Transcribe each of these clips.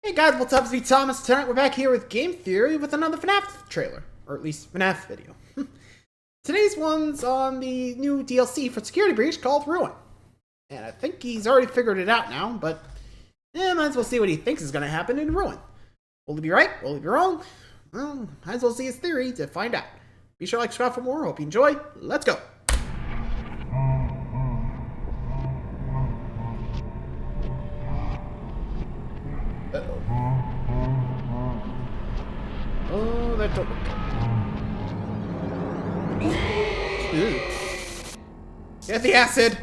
Hey guys, what's up? It's me, Thomas. Tonight we're back here with Game Theory with another FNAF trailer, or at least FNAF video. Today's one's on the new DLC for Security Breach called Ruin. And I think he's already figured it out now, but might as well see what he thinks is going to happen in Ruin. Will he be right? Will he be wrong? Well, might as well see his theory to find out. Be sure to like, subscribe for more. Hope you enjoy. Let's go. Oh, that don't look good. Get the acid!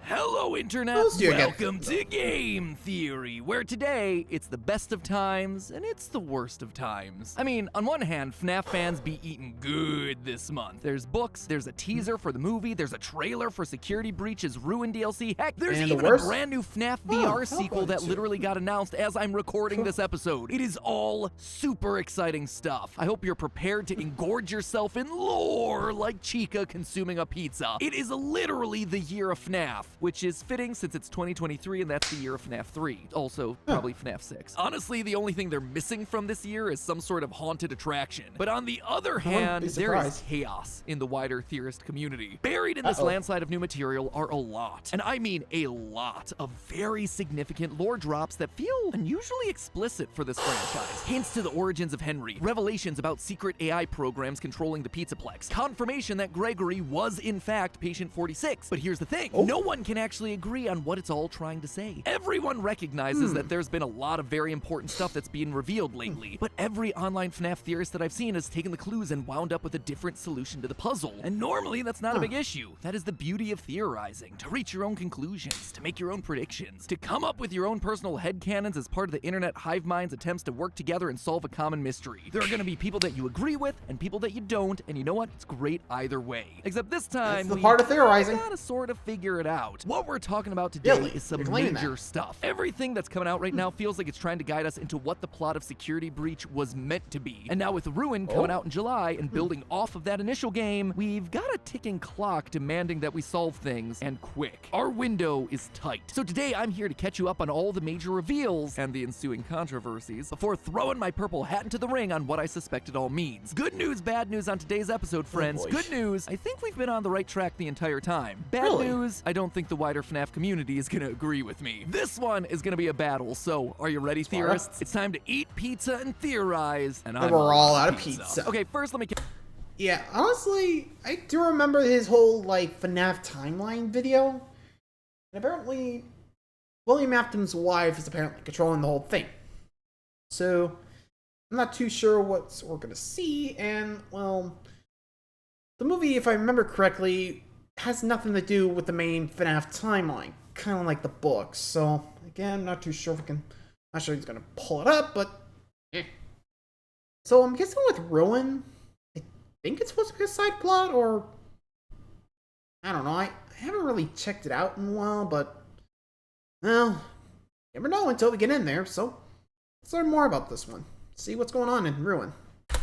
Hello, Internet! Welcome to Game Theory, where today, it's the best of times, and it's the worst of times. I mean, on one hand, FNAF fans be eating good this month. There's books, there's a teaser for the movie, there's a trailer for Security Breach's Ruin DLC, heck, there's even a brand new FNAF VR sequel that literally got announced as I'm recording this episode. It is all super exciting stuff. I hope you're prepared to engorge yourself in lore like Chica consuming a pizza. It is literally the year of FNAF. Which is fitting since it's 2023 and that's the year of FNAF 3. Also, probably FNAF 6. Honestly, the only thing they're missing from this year is some sort of haunted attraction. But on the other hand, there is chaos in the wider theorist community. Buried in this landslide of new material are a lot, and I mean a lot, of very significant lore drops that feel unusually explicit for this franchise. Hints to the origins of Henry, revelations about secret AI programs controlling the Pizzaplex, confirmation that Gregory was in fact Patient 46. But here's the thing, no one can actually agree on what it's all trying to say. Everyone recognizes that there's been a lot of very important stuff that's being revealed lately, but every online FNAF theorist that I've seen has taken the clues and wound up with a different solution to the puzzle. And normally that's not a big issue. That is the beauty of theorizing, to reach your own conclusions, to make your own predictions, to come up with your own personal headcanons as part of the internet hive mind's attempts to work together and solve a common mystery. There are going to be people that you agree with and people that you don't, and you know what? It's great either way. Except this time, that's the part of theorizing. We gotta sort of figure it out. What we're talking about today is some major stuff. Everything that's coming out right now feels like it's trying to guide us into what the plot of Security Breach was meant to be. And now with Ruin coming out in July and building off of that initial game, we've got a ticking clock demanding that we solve things, and quick. Our window is tight. So today I'm here to catch you up on all the major reveals and the ensuing controversies before throwing my purple hat into the ring on what I suspect it all means. Good news, bad news on today's episode, friends. Good news, I think we've been on the right track the entire time. Bad news, I don't think the wider FNAF community is gonna agree with me. This one is gonna be a battle, so are you ready, theorists? It's time to eat pizza and theorize, and we're all out of pizza. Okay, first let me... Yeah, honestly, I do remember his whole, like, FNAF timeline video. And apparently, William Afton's wife is apparently controlling the whole thing. So, I'm not too sure what we're gonna see, and, well, the movie, if I remember correctly, has nothing to do with the main FNAF timeline, kind of like the books. So again, not too sure if we can. Not sure he's gonna pull it up, but so I'm guessing with Ruin, I think it's supposed to be a side plot, or I don't know. I haven't really checked it out in a while, but well, you never know until we get in there. So let's learn more about this one. See what's going on in Ruin.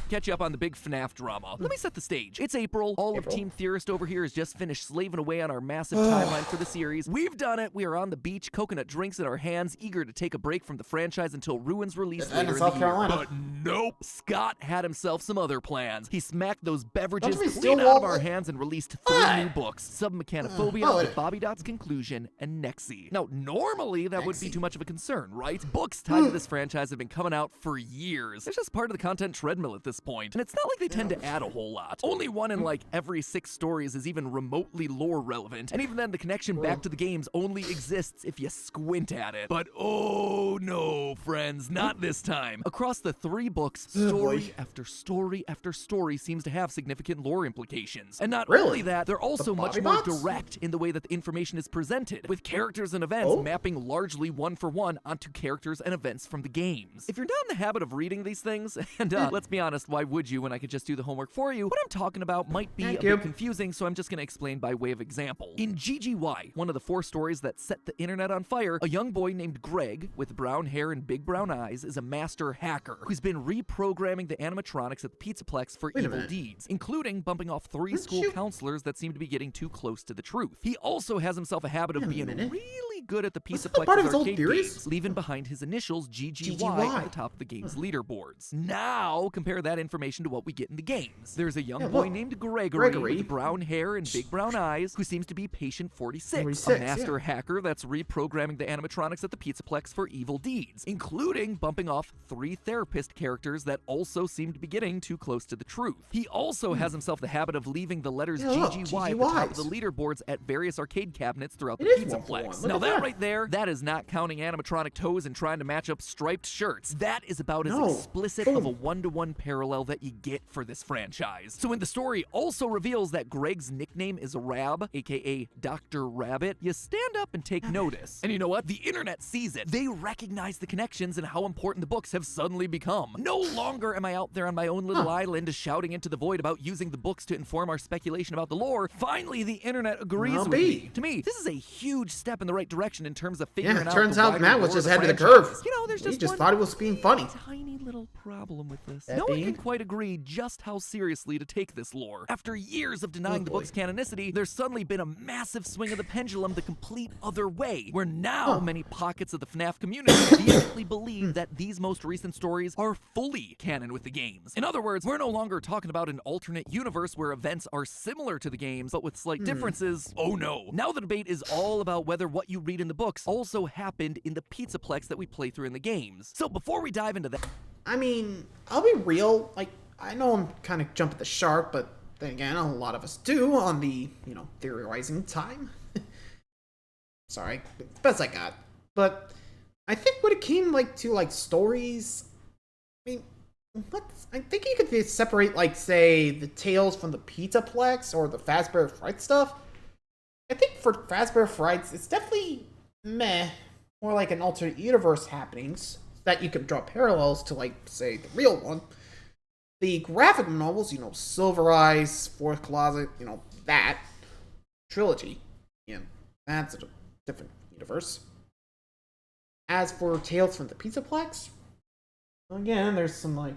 Catch you up on the big FNAF drama. Let me set the stage. It's April. All of Team Theorist over here has just finished slaving away on our massive timeline for the series. We've done it. We are on the beach, coconut drinks in our hands, eager to take a break from the franchise until Ruin's release later in the year. But nope. Scott had himself some other plans. He smacked those beverages clean out of our hands and released 3 new books. Submechanophobia, The Bobby Dot's Conclusion, and Nexi. Now, normally that wouldn't be too much of a concern, right? Books tied to this franchise have been coming out for years. It's just part of the content treadmill at this point, and it's not like they tend to add a whole lot. Only one in like every 6 stories is even remotely lore relevant, and even then the connection back to the games only exists if you squint at it. But oh no, friends, not this time. Across the 3 books, story after story after story seems to have significant lore implications. And not only that, they're also much more direct in the way that the information is presented, with characters and events mapping largely one for one onto characters and events from the games. If you're not in the habit of reading these things, and let's be honest, why would you when I could just do the homework for you? What I'm talking about might be a bit confusing, so I'm just gonna explain by way of example. In GGY, one of the 4 stories that set the internet on fire, a young boy named Greg, with brown hair and big brown eyes, is a master hacker who's been reprogramming the animatronics at the Pizzaplex for evil deeds, including bumping off 3 school counselors that seem to be getting too close to the truth. He also has himself a habit of being really good at the Wasn't that part of Pizzaplex's his old arcade theories? games, leaving behind his initials GGY GGY. at the top of the game's leaderboards. Now, compare that information to what we get in the games. There's a young boy look. named Gregory Gregory. with brown hair and big brown eyes who seems to be Patient 46, 46, a master hacker that's reprogramming the animatronics at the Pizzaplex for evil deeds, including bumping off 3 therapist characters that also seem to be getting too close to the truth. He also has himself the habit of leaving the letters look, GGY at the top of the leaderboards at various arcade cabinets throughout the It is 1 for 1. Pizzaplex. Look Now at that that. right there, that is not counting animatronic toes and trying to match up striped shirts. That is about No. as explicit of a 1-to-1 parallel that you get for this franchise. So when the story also reveals that Greg's nickname is Rab, aka Dr. Rabbit, you stand up and take notice. And you know what? The internet sees it. They recognize the connections and how important the books have suddenly become. No longer am I out there on my own little island shouting into the void about using the books to inform our speculation about the lore. Finally, the internet agrees with me. To me, this is a huge step in the right direction in terms of figuring out. Yeah, it turns out wider Matt was lore just of ahead of the franchise. curve. You know, there's He just just one thought it was being funny. tiny little problem with this. That No one being? can quite agree just how seriously to take this lore. After years of denying the boy. book's canonicity, there's suddenly been a massive swing of the pendulum the complete other way, where now many pockets of the FNAF community vehemently believe that these most recent stories are fully canon with the games. In other words, we're no longer talking about an alternate universe where events are similar to the games, but with slight differences. Oh no. Now the debate is all about whether what you read in the books also happened in the Pizzaplex that we play through in the games. So before we dive into that, I mean, I'll be real. Like, I know I'm kind of jumping the shark, but then again, a lot of us do on the, theorizing time. Sorry, it's the best I got. But I think when it came, to stories, I mean, I think you could separate, say, the tales from the Pizzaplex or the Fazbear Fright stuff. I think for Fazbear Frights, it's definitely meh, more like an alternate universe happenings that you could draw parallels to, say, the real one. The graphic novels, Silver Eyes, Fourth Closet, that trilogy, that's a different universe. As for Tales from the Pizzaplex, again, there's some,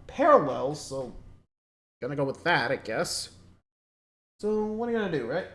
parallels, so gonna go with that, I guess. So, what are you gonna do, right?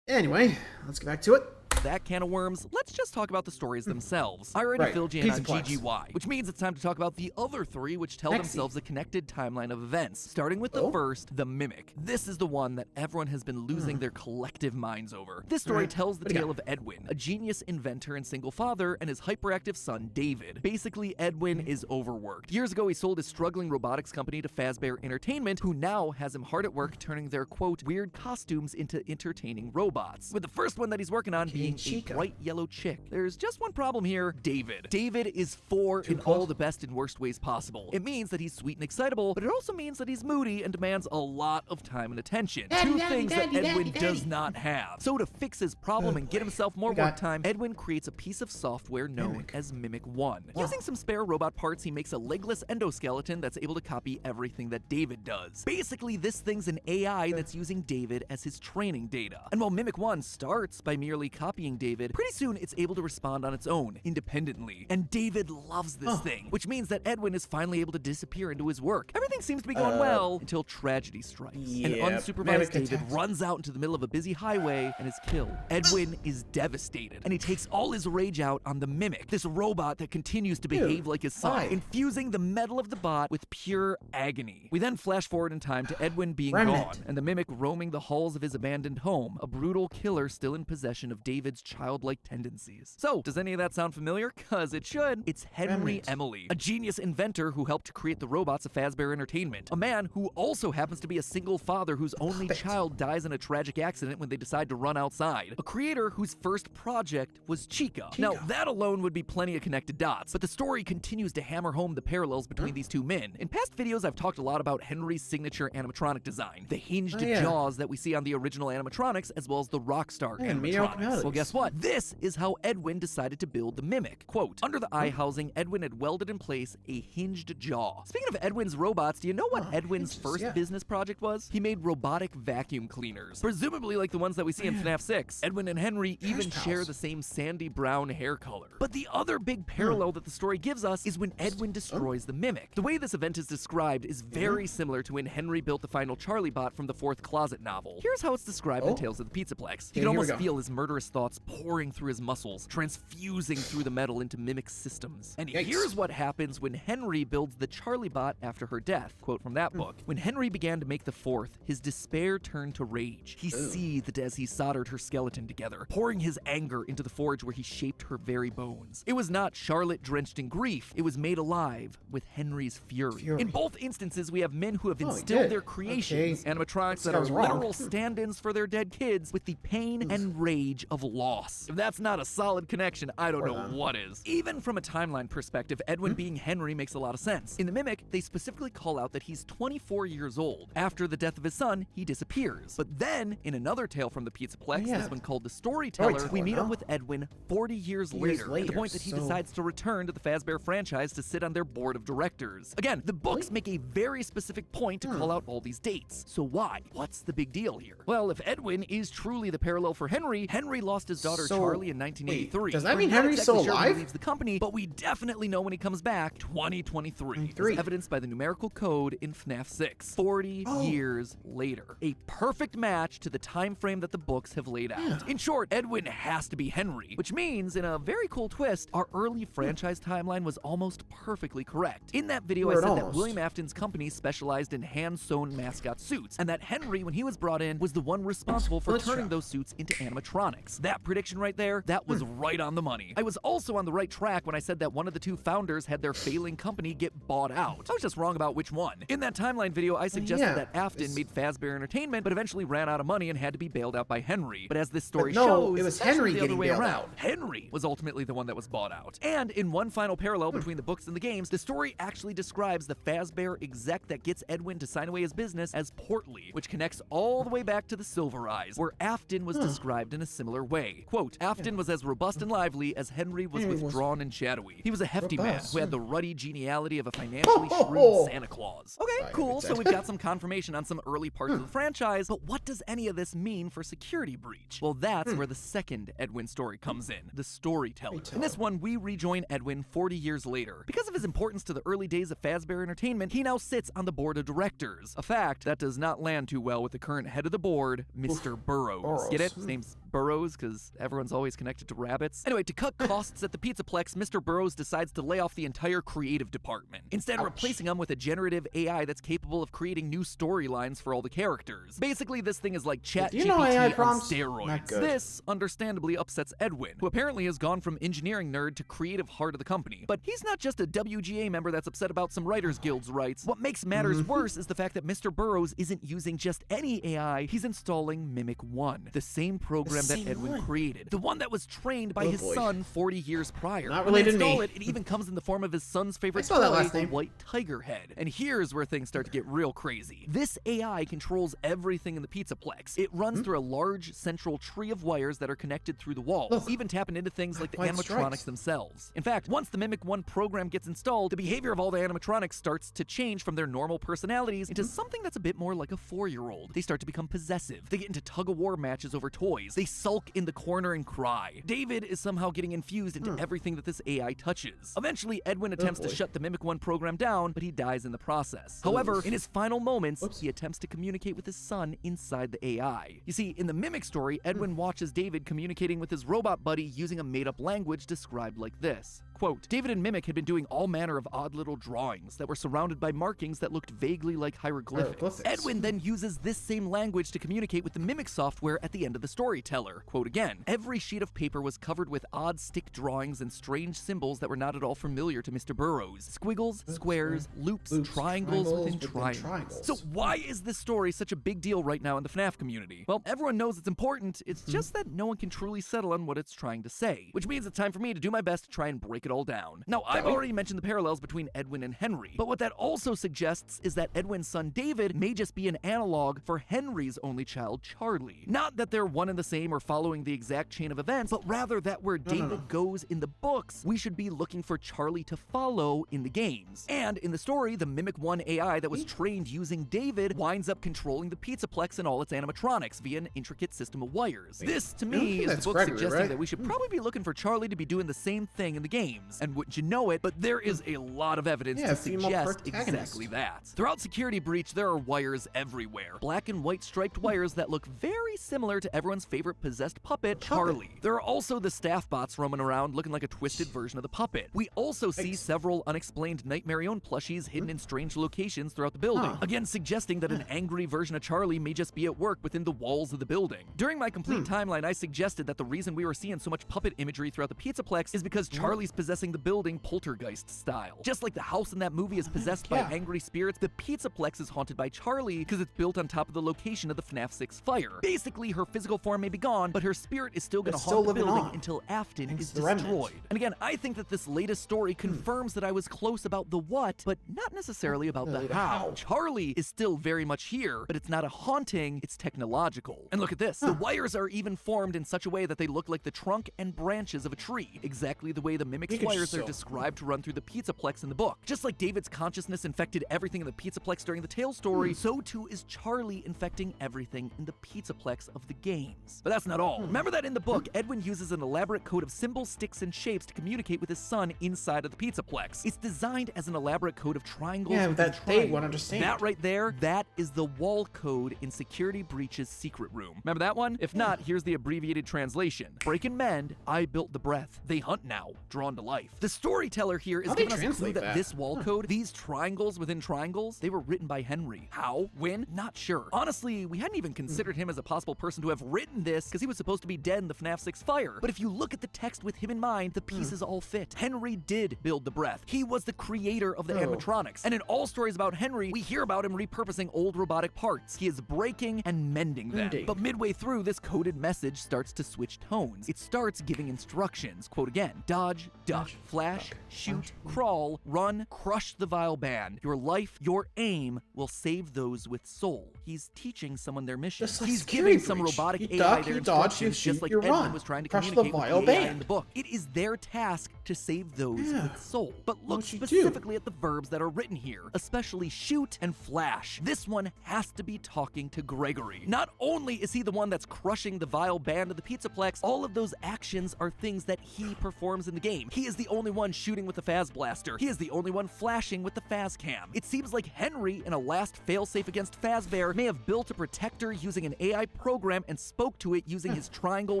Anyway, let's get back to it. that can of worms, let's just talk about the stories themselves. I already filled you in on GGY, which means it's time to talk about the other 3 which tell themselves a connected timeline of events, starting with the first, the Mimic. This is the one that everyone has been losing their collective minds over. This story tells the tale of Edwin, a genius inventor and single father, and his hyperactive son, David. Basically, Edwin is overworked. Years ago, he sold his struggling robotics company to Fazbear Entertainment, who now has him hard at work turning their, quote, weird costumes into entertaining robots. With the first one that he's working on being a bright yellow chick. There's just one problem here, David. David is 4 in all the best and worst ways possible. It means that he's sweet and excitable, but it also means that he's moody and demands a lot of time and attention. Two things that Edwin does not have. So to fix his problem and get himself more work time, Edwin creates a piece of software known as Mimic 1. Using some spare robot parts, he makes a legless endoskeleton that's able to copy everything that David does. Basically, this thing's an AI that's using David as his training data. And while Mimic 1 starts by merely copying David, pretty soon it's able to respond on its own, independently. And David loves this thing, which means that Edwin is finally able to disappear into his work. Everything seems to be going well until tragedy strikes. An unsupervised David runs out into the middle of a busy highway and is killed. Edwin is devastated, and he takes all his rage out on the Mimic, this robot that continues to behave like his son, infusing the metal of the bot with pure agony. We then flash forward in time to Edwin being gone, and the Mimic roaming the halls of his abandoned home, a brutal killer still in possession of David's childlike tendencies. So, does any of that sound familiar? Cause it should. It's Henry Emily, a genius inventor who helped to create the robots of Fazbear Entertainment, a man who also happens to be a single father whose only child dies in a tragic accident when they decide to run outside, a creator whose first project was Chica. Now, that alone would be plenty of connected dots, but the story continues to hammer home the parallels between these two men. In past videos, I've talked a lot about Henry's signature animatronic design, the hinged jaws that we see on the original animatronics, as well as the Rockstar animatronics. Well, guess what? This is how Edwin decided to build the Mimic. Quote, under the eye housing, Edwin had welded in place a hinged jaw. Speaking of Edwin's robots, do you know what Edwin's first business project was? He made robotic vacuum cleaners, presumably like the ones that we see in FNAF 6. Edwin and Henry even share the same sandy brown hair color. But the other big parallel that the story gives us is when Edwin destroys the Mimic. The way this event is described is very similar to when Henry built the final Charlie bot from the 4th Closet novel. Here's how it's described in Tales of the Pizzaplex. You can almost feel his murderous thoughts pouring through his muscles, transfusing through the metal into Mimic systems. And here's what happens when Henry builds the Charlie bot after her death. Quote from that book. When Henry began to make the 4th, his despair turned to rage. He seethed as he soldered her skeleton together, pouring his anger into the forge where he shaped her very bones. It was not Charlotte drenched in grief, it was made alive with Henry's fury. In both instances, we have men who have instilled their creations, animatronics that are literal stand-ins for their dead kids, with the pain and rage of loss. If that's not a solid connection, I don't know what is. Even from a timeline perspective, Edwin being Henry makes a lot of sense. In the Mimic, they specifically call out that he's 24 years old. After the death of his son, he disappears. But then, in another tale from the Pizzaplex, this one called The Storyteller, we meet up with Edwin 40 years later, at the point that he decides to return to the Fazbear franchise to sit on their board of directors. Again, the books make a very specific point to call out all these dates. So why? What's the big deal here? Well, if Edwin is truly the parallel for Henry, Henry lost his daughter Charlie in 1983. Does that mean Henry's still alive? He leaves the company, but we definitely know when he comes back, 2023. As evidenced by the numerical code in FNAF 6. 40 years later. A perfect match to the time frame that the books have laid out. In short, Edwin has to be Henry, which means, in a very cool twist, our early franchise timeline was almost perfectly correct. In that video, I said that William Afton's company specialized in hand-sewn mascot suits, and that Henry, when he was brought in, was the one responsible for turning those suits into animatronics. That prediction right there, that was right on the money. I was also on the right track when I said that one of the two founders had their failing company get bought out. I was just wrong about which one. In that timeline video, I suggested that Afton made Fazbear Entertainment, but eventually ran out of money and had to be bailed out by Henry. But as this story shows, it was Henry the other getting way bailed around. out. Henry was ultimately the one that was bought out. And in one final parallel between the books and the games, the story actually describes the Fazbear exec that gets Edwin to sign away his business as Portly, which connects all the way back to the Silver Eyes, where Afton was described in a similar way. Quote, Afton was as robust and lively as Henry was withdrawn and shadowy. He was a hefty man who had the ruddy geniality of a financially shrewd Santa Claus. Okay, cool, so we've got some confirmation on some early parts of the franchise, but what does any of this mean for Security Breach? Well, that's where the second Edwin story comes in, the Storyteller. In this one, we rejoin Edwin 40 years later. Because of his importance to the early days of Fazbear Entertainment, he now sits on the board of directors. A fact that does not land too well with the current head of the board, Mr. Burrows. Get it? His name's Burrows because everyone's always connected to rabbits. Anyway, to cut costs at the Pizzaplex, Mr. Burrows decides to lay off the entire creative department, instead replacing them with a generative AI that's capable of creating new storylines for all the characters. Basically, this thing is like ChatGPT on steroids. This, understandably, upsets Edwin, who apparently has gone from engineering nerd to creative heart of the company. But he's not just a WGA member that's upset about some Writers Guild's rights. What makes matters worse is the fact that Mr. Burrows isn't using just any AI, he's installing Mimic 1, the same program that Edwin created. The one that was trained by his son 40 years prior. Not related to me. It even comes in the form of his son's favorite toy, a white tiger head. And here's where things start to get real crazy. This AI controls everything in the Pizzaplex. It runs through a large central tree of wires that are connected through the walls, even tapping into things like the animatronics themselves. In fact, once the Mimic 1 program gets installed, the behavior of all the animatronics starts to change from their normal personalities into something that's a bit more like a 4-year-old. They start to become possessive. They get into tug-of-war matches over toys. They sulk in the corner and cry. David is somehow getting infused into everything that this AI touches. Eventually, Edwin attempts to shut the Mimic 1 program down, but he dies in the process. However, in his final moments, he attempts to communicate with his son inside the AI. You see, in the Mimic story, Edwin watches David communicating with his robot buddy using a made-up language described like this. Quote, David and Mimic had been doing all manner of odd little drawings that were surrounded by markings that looked vaguely like hieroglyphics. Edwin then uses this same language to communicate with the Mimic software at the end of the Storyteller. Quote again, every sheet of paper was covered with odd stick drawings and strange symbols that were not at all familiar to Mr. Burrows. Squiggles, squares, loops, triangles within triangles. So why is this story such a big deal right now in the FNAF community? Well, everyone knows it's important, it's just that no one can truly settle on what it's trying to say. Which means it's time for me to do my best to try and break break it all down. Now, I've already mentioned the parallels between Edwin and Henry, but what that also suggests is that Edwin's son David may just be an analog for Henry's only child, Charlie. Not that they're one and the same or following the exact chain of events, but rather that where David goes in the books, we should be looking for Charlie to follow in the games. And in the story, the Mimic 1 AI that was trained using David winds up controlling the Pizzaplex and all its animatronics via an intricate system of wires. This, to me, is the book suggesting that we should probably be looking for Charlie to be doing the same thing in the games. And wouldn't you know it, but there is a lot of evidence to suggest exactly that. Throughout Security Breach, there are wires everywhere. Black and white striped wires that look very similar to everyone's favorite possessed puppet, Charlie. There are also the staff bots roaming around looking like a twisted version of the puppet. We also see several unexplained Nightmarion plushies hidden in strange locations throughout the building, again suggesting that an angry version of Charlie may just be at work within the walls of the building. During my complete timeline, I suggested that the reason we were seeing so much puppet imagery throughout the Pizzaplex is because Charlie's possessing the building poltergeist style. Just like the house in that movie is possessed by angry spirits, the Pizzaplex is haunted by Charlie because it's built on top of the location of the FNAF 6 fire. Basically, her physical form may be gone, but her spirit is still going to haunt the building until Afton is destroyed. And again, I think that this latest story confirms that I was close about the what, but not necessarily about the how. Charlie is still very much here, but it's not a haunting, it's technological. And look at this. The wires are even formed in such a way that they look like the trunk and branches of a tree, exactly the way the Mimic's wires are described to run through the Pizzaplex in the book. Just like David's consciousness infected everything in the Pizzaplex during the Tales story, so too is Charlie infecting everything in the Pizzaplex of the games. But that's not all. Remember that in the book, Edwin uses an elaborate code of symbols, sticks, and shapes to communicate with his son inside of the Pizzaplex. It's designed as an elaborate code of triangles and that they won't understand. That right there, that is the wall code in Security Breach's secret room. Remember that one? If not, here's the abbreviated translation. Break and mend, I built the breath. They hunt now, drawn to life. The storyteller here is giving us a clue that this wall code, these triangles within triangles, they were written by Henry. How? When? Not sure. Honestly, we hadn't even considered him as a possible person to have written this because he was supposed to be dead in the FNAF 6 fire. But if you look at the text with him in mind, the pieces all fit. Henry did build the breath. He was the creator of the animatronics. And in all stories about Henry, we hear about him repurposing old robotic parts. He is breaking and mending them. But midway through, this coded message starts to switch tones. It starts giving instructions. Quote again, dodge, duck, flash, shoot, crawl, run, crush the vile band. Your life, your aim will save those with soul. He's teaching someone their mission. He's giving some robotic AI their instructions, just like Edwin was trying to communicate with the AI in the book. It is their task to save those with soul. But look specifically at the verbs that are written here, especially shoot and flash. This one has to be talking to Gregory. Not only is he the one that's crushing the vile band of the Pizzaplex, all of those actions are things that he performs in the game. He is the only one shooting with the Faz Blaster. He is the only one flashing with the Faz Cam. It seems like Henry, in a last failsafe against Fazbear, may have built a protector using an AI program and spoke to it using his triangle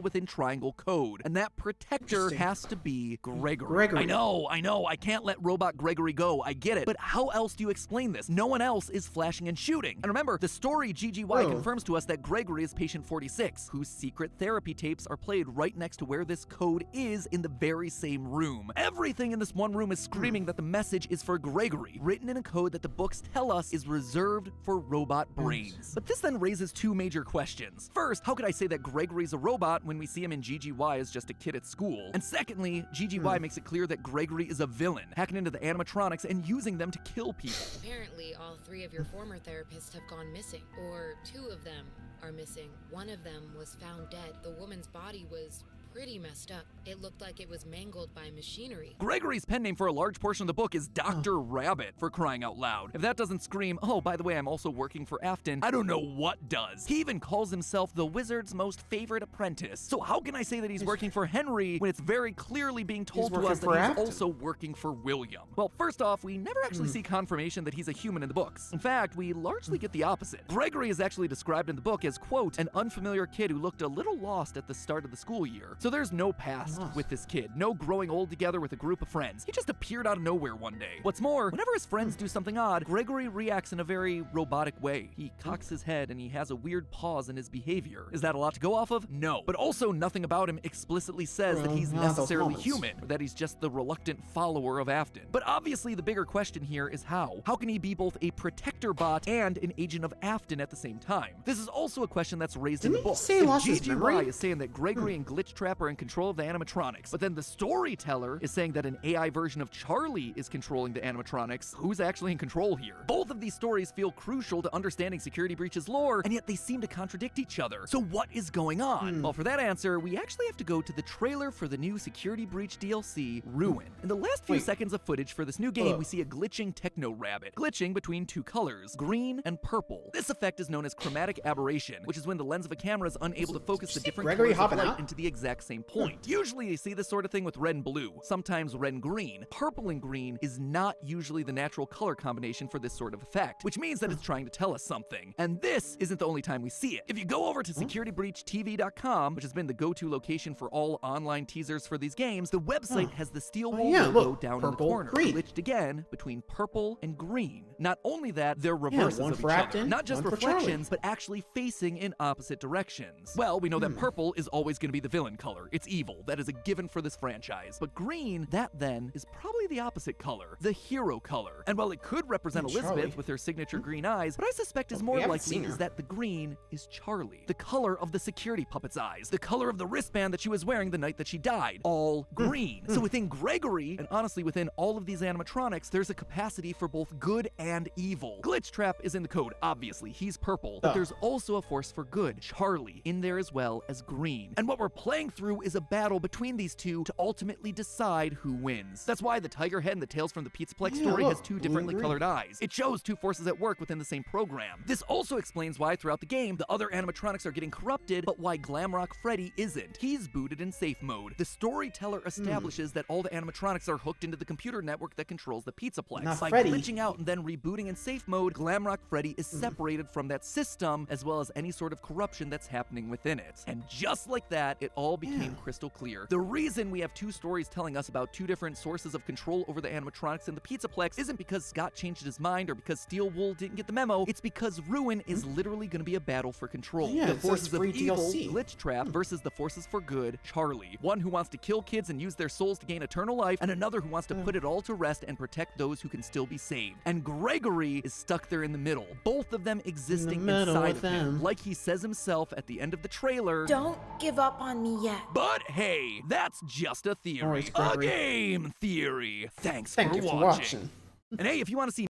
within triangle code. And that protector has to be Gregory. I know, I can't let Robot Gregory go, I get it. But how else do you explain this? No one else is flashing and shooting. And remember, the story GGY confirms to us that Gregory is patient 46, whose secret therapy tapes are played right next to where this code is in the very same room. Everything in this one room is screaming that the message is for Gregory, written in a code that the books tell us is reserved for robot brains. But this then raises two major questions. First, how could I say that Gregory's a robot when we see him in GGY as just a kid at school? And secondly, GGY makes it clear that Gregory is a villain, hacking into the animatronics and using them to kill people. Apparently, all three of your former therapists have gone missing, or two of them are missing. One of them was found dead. The woman's body was pretty messed up. It looked like it was mangled by machinery. Gregory's pen name for a large portion of the book is Dr. Rabbit, for crying out loud. If that doesn't scream, oh, by the way, I'm also working for Afton, I don't know what does. He even calls himself the wizard's most favorite apprentice. So how can I say that he's working for Henry when it's very clearly being told to us that he's also working for William? Well, first off, we never actually see confirmation that he's a human in the books. In fact, we largely get the opposite. Gregory is actually described in the book as, quote, an unfamiliar kid who looked a little lost at the start of the school year. So there's no past with this kid, no growing old together with a group of friends. He just appeared out of nowhere one day. What's more, whenever his friends do something odd, Gregory reacts in a very robotic way. He cocks his head and he has a weird pause in his behavior. Is that a lot to go off of? No. But also nothing about him explicitly says that he's necessarily human, or that he's just the reluctant follower of Afton. But obviously the bigger question here is how? How can he be both a protector bot and an agent of Afton at the same time? This is also a question that's raised in the book. If GGY is saying that Gregory and Glitchtrap Glitchtrap are in control of the animatronics, but then the storyteller is saying that an AI version of Charlie is controlling the animatronics. Who's actually in control here? Both of these stories feel crucial to understanding Security Breach's lore, and yet they seem to contradict each other. So what is going on? Well, for that answer, we actually have to go to the trailer for the new Security Breach DLC, Ruin. In the last few seconds of footage for this new game, we see a glitching techno rabbit, glitching between two colors, green and purple. This effect is known as chromatic aberration, which is when the lens of a camera is unable to focus the different colors of light into the exact same point. Usually you see this sort of thing with red and blue, sometimes red and green. Purple and green is not usually the natural color combination for this sort of effect, which means that it's trying to tell us something. And this isn't the only time we see it. If you go over to securitybreachtv.com, which has been the go-to location for all online teasers for these games, the website has the steel wool logo down in the corner, glitched again between purple and green. Not only that, they're reverses of each other. Not just reflections, but actually facing in opposite directions. Well, we know that purple is always going to be the villain color. It's evil. That is a given for this franchise. But green, that then, is probably the opposite color, the hero color. And while it could represent Elizabeth with her signature green eyes, what I suspect is more likely is that the green is Charlie, the color of the security puppet's eyes, the color of the wristband that she was wearing the night that she died, all green. So within Gregory, and honestly within all of these animatronics, there's a capacity for both good and evil. Glitchtrap is in the code, obviously, he's purple, but there's also a force for good, Charlie, in there as well as green. And what we're playing through is a battle between these two to ultimately decide who wins. That's why the tiger head and the Tales from the Pizzaplex story has two differently colored eyes. It shows two forces at work within the same program. This also explains why throughout the game, the other animatronics are getting corrupted, but why Glamrock Freddy isn't. He's booted in safe mode. The storyteller establishes that all the animatronics are hooked into the computer network that controls the Pizzaplex. By glitching out and then rebooting in safe mode, Glamrock Freddy is separated from that system, as well as any sort of corruption that's happening within it. And just like that, it all became crystal clear. The reason we have two stories telling us about two different sources of control over the animatronics in the Pizzaplex isn't because Scott changed his mind or because Steel Wool didn't get the memo. It's because Ruin is literally going to be a battle for control. The forces of evil, Glitchtrap, versus the forces for good, Charlie. One who wants to kill kids and use their souls to gain eternal life, and another who wants to put it all to rest and protect those who can still be saved. And Gregory is stuck there in the middle, both of them existing inside of him. Like he says himself at the end of the trailer, "Don't give up on me yet." But hey, that's just a theory. A game theory. Thanks for watching. And hey, if you want to see...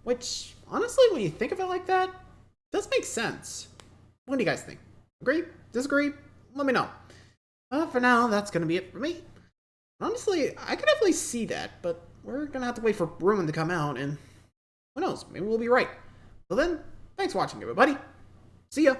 Which, honestly, when you think of it like that, does make sense. What do you guys think? Agree? Disagree? Let me know. For now, that's going to be it for me. Honestly, I could definitely see that, but we're going to have to wait for Ruin to come out, and who knows, maybe we'll be right. Well then, thanks for watching, everybody. See ya!